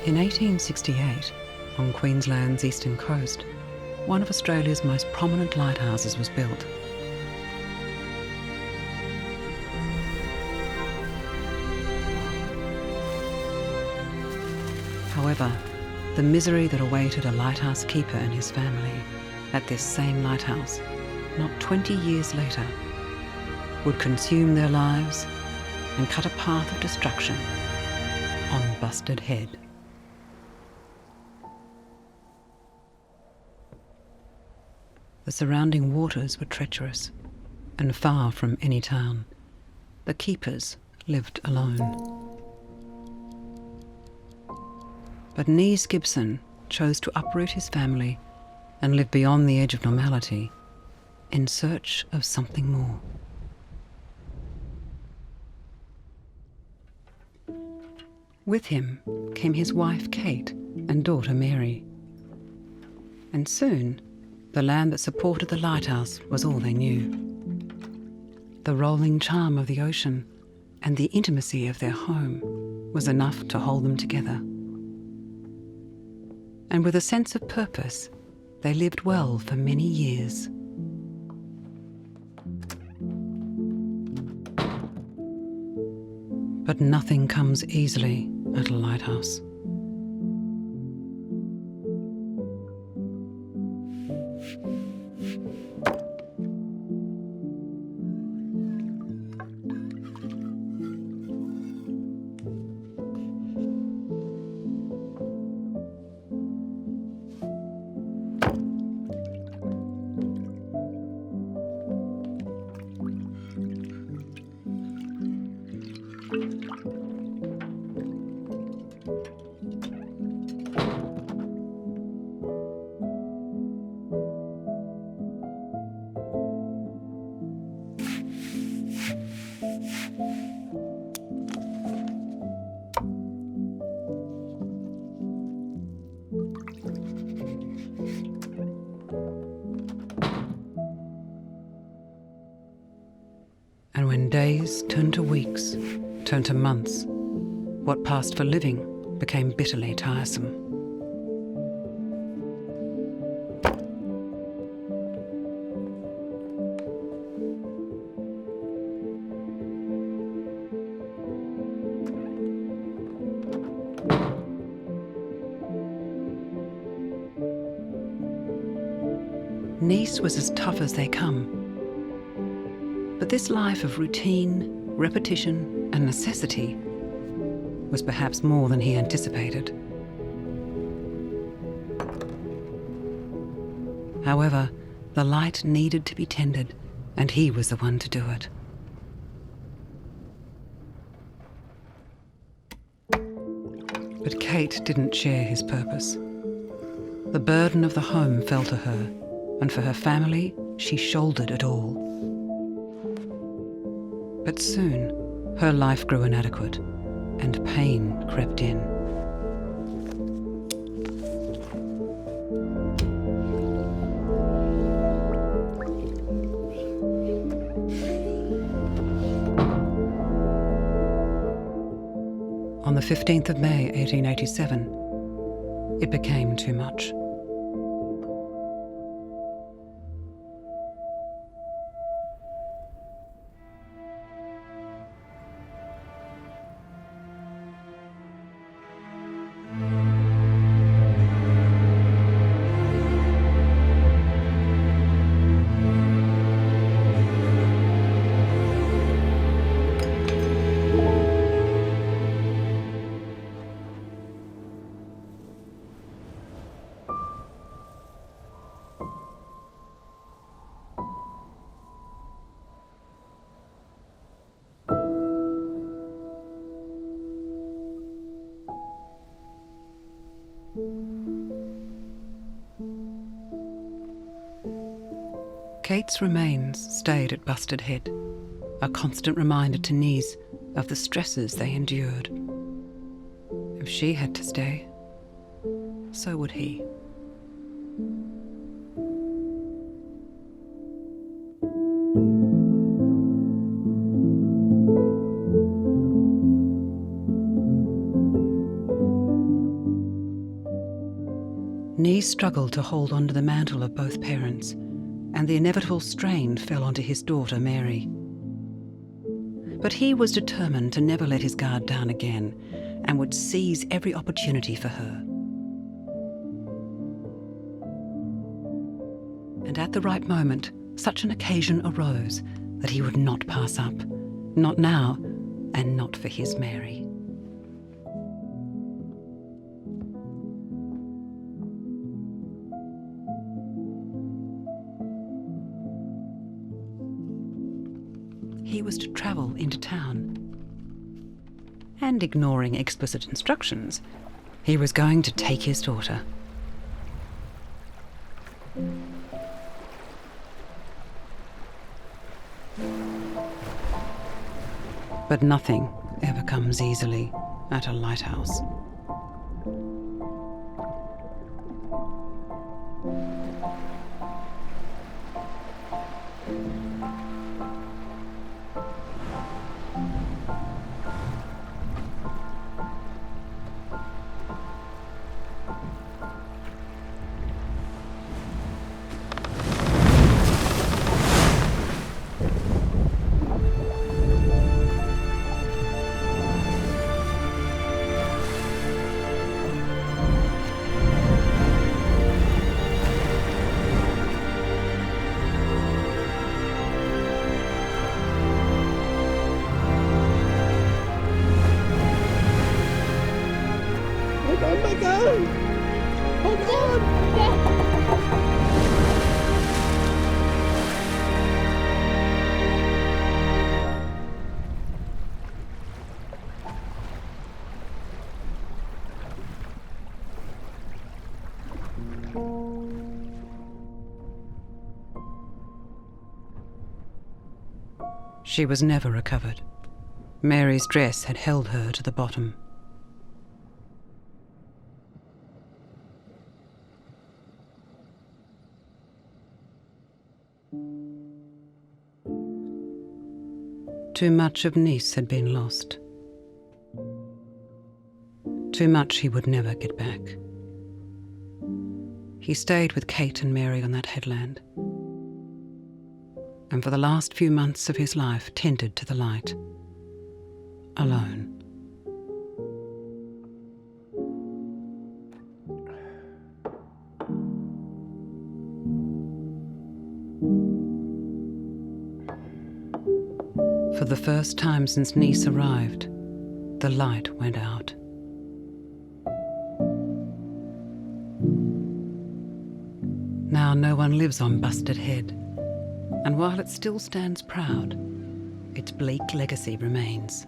In 1868, on Queensland's eastern coast, one of Australia's most prominent lighthouses was built. However, the misery that awaited a lighthouse keeper and his family at this same lighthouse, not 20 years later, would consume their lives and cut a path of destruction on Bustard Head. The surrounding waters were treacherous and far from any town. The keepers lived alone. But Nies Gibson chose to uproot his family and live beyond the edge of normality in search of something more. With him came his wife Kate and daughter Mary. And soon, the land that supported the lighthouse was all they knew. The rolling charm of the ocean and the intimacy of their home was enough to hold them together. And with a sense of purpose, they lived well for many years. But nothing comes easily at a lighthouse. And when days turned to weeks, turned to months, what passed for living became bitterly tiresome. Nies was as tough as they come. But this life of routine, repetition, and necessity was perhaps more than he anticipated. However, the light needed to be tended, and he was the one to do it. But Kate didn't share his purpose. The burden of the home fell to her, and for her family, she shouldered it all. But soon, her life grew inadequate, and pain crept in. On the 15th of May, 1887, it became too much. Kate's remains stayed at Bustard Head, a constant reminder to Nies of the stresses they endured. If she had to stay, so would he. Nice struggled to hold on to the mantle of both parents, and the inevitable strain fell onto his daughter Mary. But he was determined to never let his guard down again, and would seize every opportunity for her. And at the right moment, such an occasion arose that he would not pass up, not now, and not for his Mary. He was to travel into town. And ignoring explicit instructions, he was going to take his daughter. But nothing ever comes easily at a lighthouse. She was never recovered. Mary's dress had held her to the bottom. Too much of Nice had been lost. Too much he would never get back. He stayed with Kate and Mary on that headland, and for the last few months of his life tended to the light, alone. For the first time since Nice arrived, the light went out. Now no one lives on Bustard Head, and while it still stands proud, its bleak legacy remains.